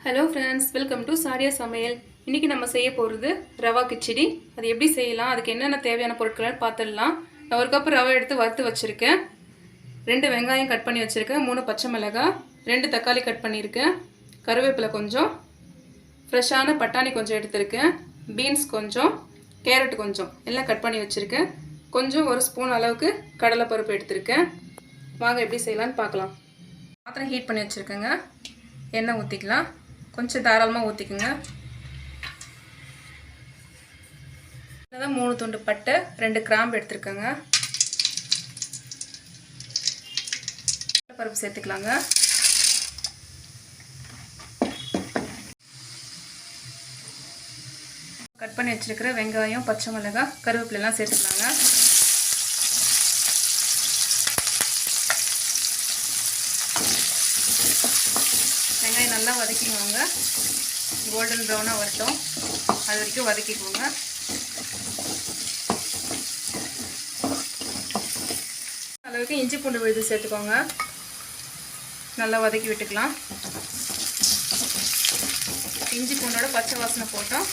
Hello friends, welcome to சாரியா சமையல். இன்றைக்கி நம்ம செய்ய போகிறது ரவா கிச்சடி. அது எப்படி செய்யலாம், அதுக்கு என்னென்ன தேவையான பொருட்களை பார்த்துடலாம். நான் ஒரு கப்பு ரவை எடுத்து வறுத்து வச்சுருக்கேன். 2 வெங்காயம் கட் பண்ணி வச்சுருக்கேன். 3 பச்சை மிளகாய், 2 தக்காளி கட் பண்ணியிருக்கேன். கருவேப்பிலை கொஞ்சம், ஃப்ரெஷ்ஷான பட்டாணி கொஞ்சம் எடுத்திருக்கேன். பீன்ஸ் கொஞ்சம், கேரட் கொஞ்சம் எல்லாம் கட் பண்ணி வச்சுருக்கேன். கொஞ்சம் 1 ஸ்பூன் அளவுக்கு கடலைப்பருப்பு எடுத்திருக்கேன். வாங்க எப்படி செய்யலான்னு பார்க்கலாம். பாத்திரம் ஹீட் பண்ணி வச்சுருக்கேங்க. எண்ணெய் ஊற்றிக்கலாம். கொஞ்சம் தாராளமாக ஊற்றிக்குங்க. அதான் 3 துண்டு பட்டை, 2 கிராம்பு எடுத்துருக்கேங்க. பருப்பு சேர்த்துக்கலாங்க. கட் பண்ணி வச்சிருக்கிற வெங்காயம், பச்சை மிளகாய், கருவேப்பிலை எல்லாம் சேர்த்துக்கலாங்க. வெங்காயம் நல்லா வதக்கிக்கோங்க. கோல்டன் ப்ரௌனாக வரட்டும், அது வரைக்கும் வதக்கிக்கோங்க. அளவுக்கு இஞ்சி பூண்டு விழுது சேர்த்துக்கோங்க. நல்லா வதக்கி விட்டுக்கலாம். இஞ்சி பூண்டோட பச்சை வாசனை போட்டோம்.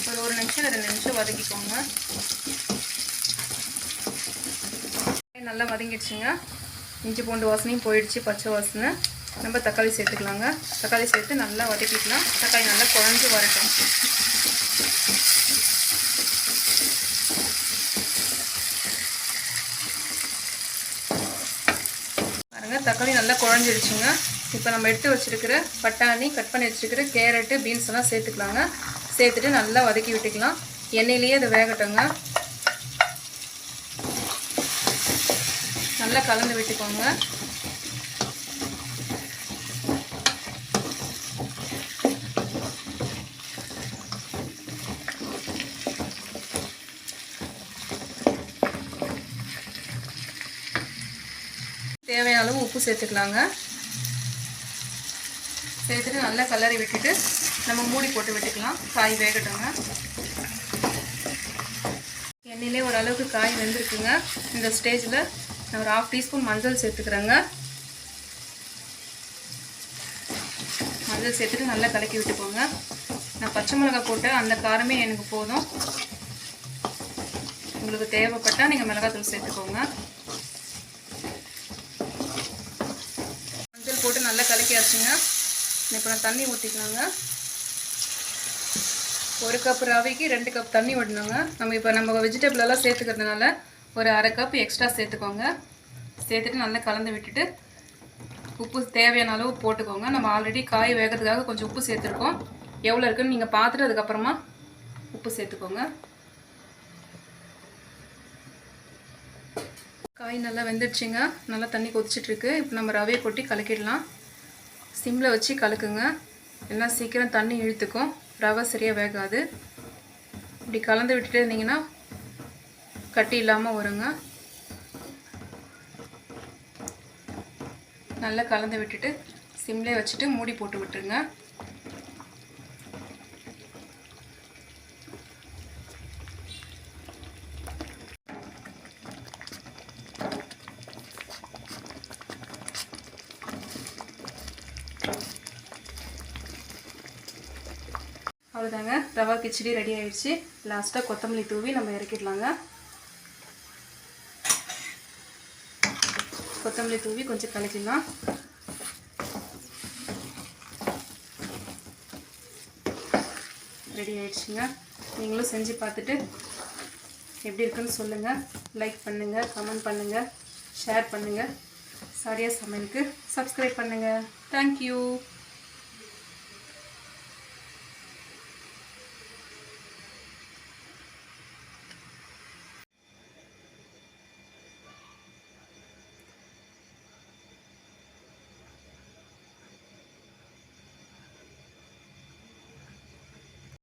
ஒரு 1 நிமிஷம் 2 நிமிஷம் வதக்கிக்கோங்க. நல்லா வதங்கிடுச்சுங்க. இஞ்சி பூண்டு வாசனையும் போயிடுச்சு, பச்சை வாசனை. நம்ம தக்காளி சேர்த்துக்கலாங்க. தக்காளி சேர்த்து நல்லா வதக்கிக்கலாம். தக்காளி நல்லா குழஞ்சி வரட்டும். பாருங்க, தக்காளி நல்லா குழஞ்சிருச்சுங்க. இப்போ நம்ம எடுத்து வச்சுருக்கிற பட்டாணி, கட் பண்ணி வச்சுருக்கிற கேரட்டு, பீன்ஸ் எல்லாம் சேர்த்துக்கலாங்க. சேர்த்துட்டு நல்லா வதக்கி விட்டுக்கலாம். எண்ணெயிலேயே அதை வேகட்டுங்க. நல்லா கலந்து விட்டுக்கோங்க. தேவையான அளவு உப்பு சேர்த்துக்கலாங்க. சேர்த்துட்டு நல்லா கலரி விட்டுட்டு நம்ம மூடி போட்டு விட்டுக்கலாம். காய் வேகட்டுங்க. எண்ணெயிலே ஓரளவுக்கு காய் வெந்திருக்குங்க. இந்த ஸ்டேஜில் நான் ஒரு 1/2 டீஸ்பூன் மஞ்சள் சேர்த்துக்கிறேங்க. மஞ்சள் சேர்த்துட்டு நல்லா கலக்கி விட்டுக்கோங்க. நான் பச்சை மிளகாய் போட்டேன், அந்த காரமே எனக்கு போதும். உங்களுக்கு தேவைப்பட்டால் நீங்கள் மிளகாத்தூள் சேர்த்துக்கோங்க. மஞ்சள் போட்டு நல்லா கலக்கியாச்சுங்க. இப்போ நான் தண்ணி ஊற்றிக்கலாங்க. 1 கப் ரவைக்கு 2 கப் தண்ணி விடணுங்க. நம்ம வெஜிடபிள் எல்லாம் சேர்த்துக்கிறதுனால ஒரு 1/2 கப் எக்ஸ்ட்ரா சேர்த்துக்கோங்க. சேர்த்துட்டு நல்லா கலந்து விட்டுட்டு உப்பு தேவையான அளவு போட்டுக்கோங்க. நம்ம ஆல்ரெடி காய் வேகிறதுக்காக கொஞ்சம் உப்பு சேர்த்துருக்கோம். எவ்வளோ இருக்குன்னு நீங்கள் பார்த்துட்டு அதுக்கப்புறமா உப்பு சேர்த்துக்கோங்க. காய் நல்லா வெந்துடுச்சுங்க. நல்லா தண்ணி கொதிச்சிட்ருக்கு. இப்போ நம்ம ரவையை கொட்டி கலக்கிடலாம். சிம்மில் வச்சு கலக்குங்க. எல்லாம் சீக்கிரம் தண்ணி இழுத்துக்கும், ரவை சரியாக வேகாது. இப்படி கலந்து விட்டுட்டே இருந்தீங்கன்னா கட்டி இல்லாமல் வருங்க. நல்லா கலந்து விட்டுட்டு சிம்லேயே வச்சுட்டு மூடி போட்டு விட்டுருங்க. அவ்வளோதாங்க, ரவா கிச்சடி ரெடி ஆயிடுச்சு. லாஸ்ட்டாக கொத்தமல்லி தூவி நம்ம இறக்கிடலாங்க. கொத்தமல்லி தூவி கொஞ்சம் கலக்கிடலாம். ரெடி ஆயிடுச்சுங்க. நீங்களும் செஞ்சு பார்த்துட்டு எப்படி இருக்குன்னு சொல்லுங்கள். லைக் பண்ணுங்கள், கமெண்ட் பண்ணுங்கள், ஷேர் பண்ணுங்கள். சாரியா சமையலுக்கு சப்ஸ்கிரைப் பண்ணுங்கள். தேங்க்யூ.